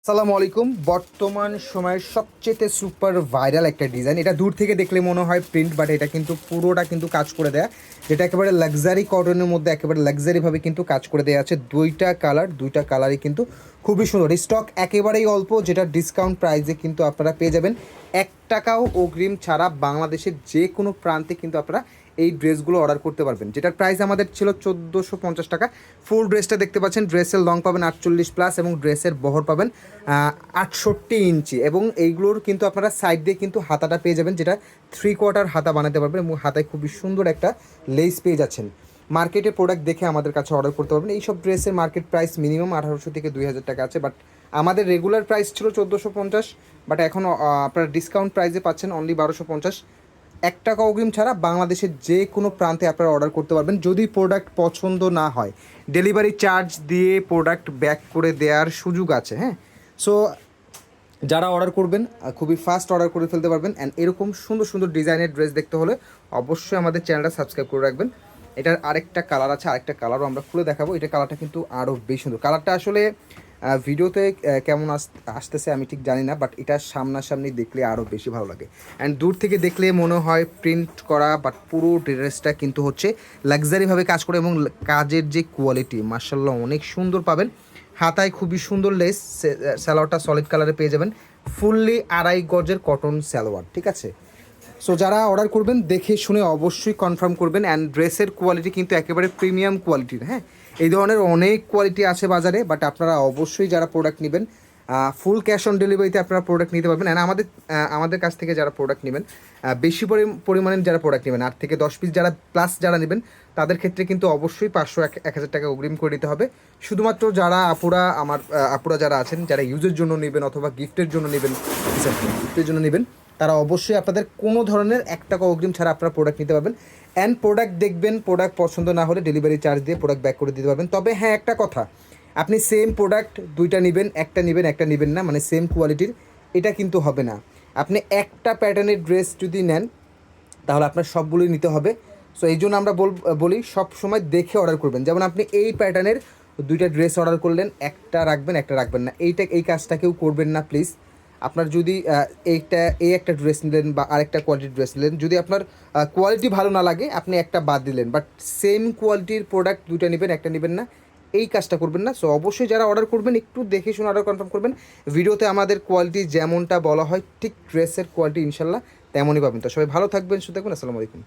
আসসালামু আলাইকুম। বর্তমান সময়ের সবচেয়ে সুপার ভাইরাল একটা ডিজাইন। এটা দূর থেকে দেখলে মনে হয় প্রিন্ট, বাট এটা কিন্তু পুরোটা কিন্তু কাজ করে দেয়া, যেটা একেবারে লাক্সারি কটনের মধ্যে একেবারে লাক্সারিভাবে কিন্তু কাজ করে দেওয়া আছে। দুইটা কালারই কিন্তু খুবই সুন্দর। স্টক একেবারেই অল্প, যেটা ডিসকাউন্ট প্রাইসে কিন্তু আপনারা পেয়ে যাবেন। 1 টাকাও অগ্রিম ছাড়া বাংলাদেশের যে কোনো প্রান্তে কিন্তু আপনারা এই ড্রেসগুলো অর্ডার করতে পারবেন, যেটার প্রাইস আমাদের ছিল 1450 টাকা। ফুল ড্রেসটা দেখতে পাচ্ছেন, ড্রেসের লং পাবেন 48+ এবং ড্রেসের বহর পাবেন 68 ইঞ্চি, এবং এইগুলোর কিন্তু আপনারা সাইড দিয়ে কিন্তু হাতাটা পেয়ে যাবেন, যেটা 3/4 হাতা বানাতে পারবেন, এবং হাতায় খুবই সুন্দর একটা লেস পেয়ে যাচ্ছেন। মার্কেটে প্রোডাক্ট দেখে আমাদের কাছে অর্ডার করতে পারবেন। এইসব ড্রেসের মার্কেট প্রাইস মিনিমাম 1800 থেকে 2000 টাকা আছে, বাট আমাদের রেগুলার প্রাইস ছিল 1450, বাট এখন আপনারা ডিসকাউন্ট প্রাইসে পাচ্ছেন অনলি 1250। 1 টাকা অগ্রিম ছাড়া বাংলাদেশের যে কোনো প্রান্তে আপনারা অর্ডার করতে পারবেন। যদি প্রোডাক্ট পছন্দ না হয়, ডেলিভারি চার্জ দিয়ে প্রোডাক্ট ব্যাক করে দেওয়ার সুযোগ আছে। হ্যাঁ, সো যারা অর্ডার করবেন খুবই ফাস্ট অর্ডার করে ফেলতে পারবেন। অ্যান্ড এরকম সুন্দর সুন্দর ডিজাইনের ড্রেস দেখতে হলে অবশ্যই আমাদের চ্যানেলটা সাবস্ক্রাইব করে রাখবেন। এটার আরেকটা কালার আছে, আরেকটা কালারও আমরা খুলে দেখাবো। এটা কালারটা কিন্তু আরও বেশি সুন্দর। কালারটা আসলে ভিডিওতে কেমন আসতেছে আমি ঠিক জানি না, বাট এটা সামনাসামনি দেখলে আরও বেশি ভালো লাগে। অ্যান্ড দূর থেকে দেখলে মনে হয় প্রিন্ট করা, বাট পুরো ড্রেসটা কিন্তু হচ্ছে লাক্সারিভাবে কাজ করে, এবং কাজের যে কোয়ালিটি মার্শাল্লাহ অনেক সুন্দর পাবেন। হাতায় খুবই সুন্দর লেস, সালোয়ারটা সলিড কালারে পেয়ে যাবেন। ফুললি 2.5 গজের কটন সালোয়ার, ঠিক আছে। সো যারা অর্ডার করবেন দেখে শুনে অবশ্যই কনফার্ম করবেন। অ্যান্ড ড্রেসের কোয়ালিটি কিন্তু একেবারে প্রিমিয়াম কোয়ালিটির। হ্যাঁ, এই ধরনের অনেক কোয়ালিটি আছে বাজারে, বাট আপনারা অবশ্যই যারা প্রোডাক্ট নেবেন ফুল ক্যাশ অন ডেলিভারিতে আপনারা প্রোডাক্ট নিতে পারবেন। অ্যান্ড আমাদের কাছ থেকে যারা প্রোডাক্ট নেবেন, বেশি পরিমাণে যারা প্রোডাক্ট নেবেন, 8 থেকে 10 পিস যারা প্লাস যারা নেবেন, তাদের ক্ষেত্রে কিন্তু অবশ্যই 500-1000 টাকা অগ্রিম করে দিতে হবে। শুধুমাত্র যারা আপুরা যারা আছেন, যারা ইউজের জন্য নেবেন অথবা গিফটের জন্য নেবেন, গিফটের জন্য নেবেন, তারা অবশ্যই আপনাদের কোনো ধরনের 1 টাকা অগ্রিম ছাড়া আপনারা প্রোডাক্ট নিতে পারবেন। অ্যান্ড প্রোডাক্ট দেখবেন, প্রোডাক্ট পছন্দ না হলে ডেলিভারি চার্জ দিয়ে প্রোডাক্ট ব্যাক করে দিতে পারবেন। তবে হ্যাঁ, একটা কথা, আপনি সেম প্রোডাক্ট দুইটা নেবেন, একটা নেবেন না, মানে সেম কোয়ালিটির, এটা কিন্তু হবে না। আপনি একটা প্যাটার্নের ড্রেস যদি নেন তাহলে আপনার সবগুলোই নিতে হবে। সো এই জন্য আমরা বলি সব সময় দেখে অর্ডার করবেন। যেমন আপনি এই প্যাটার্নের 2টা ড্রেস অর্ডার করলেন, একটা রাখবেন না, এই কাজটা কেউ করবেন না প্লিজ। আপনার যদি এই একটা ড্রেস নিলেন বা আরেকটা কোয়ালিটির ড্রেস নিলেন, যদি আপনার কোয়ালিটি ভালো না লাগে আপনি একটা বাদ দিলেন, বাট সেম কোয়ালিটির প্রোডাক্ট 2টা নেবেন, একটা নেবেন না, এই কাজটা করবেন না। সো অবশ্যই যারা অর্ডার করবেন একটু দেখে শুনে অর্ডার কনফার্ম করবেন। ভিডিওতে আমাদের কোয়ালিটি যেমনটা বলা হয় ঠিক ড্রেসের কোয়ালিটি ইনশাল্লাহ তেমনই পাবেন। তো সবাই ভালো থাকবেন, সুস্থ থাকবেন। আসসালামু আলাইকুম।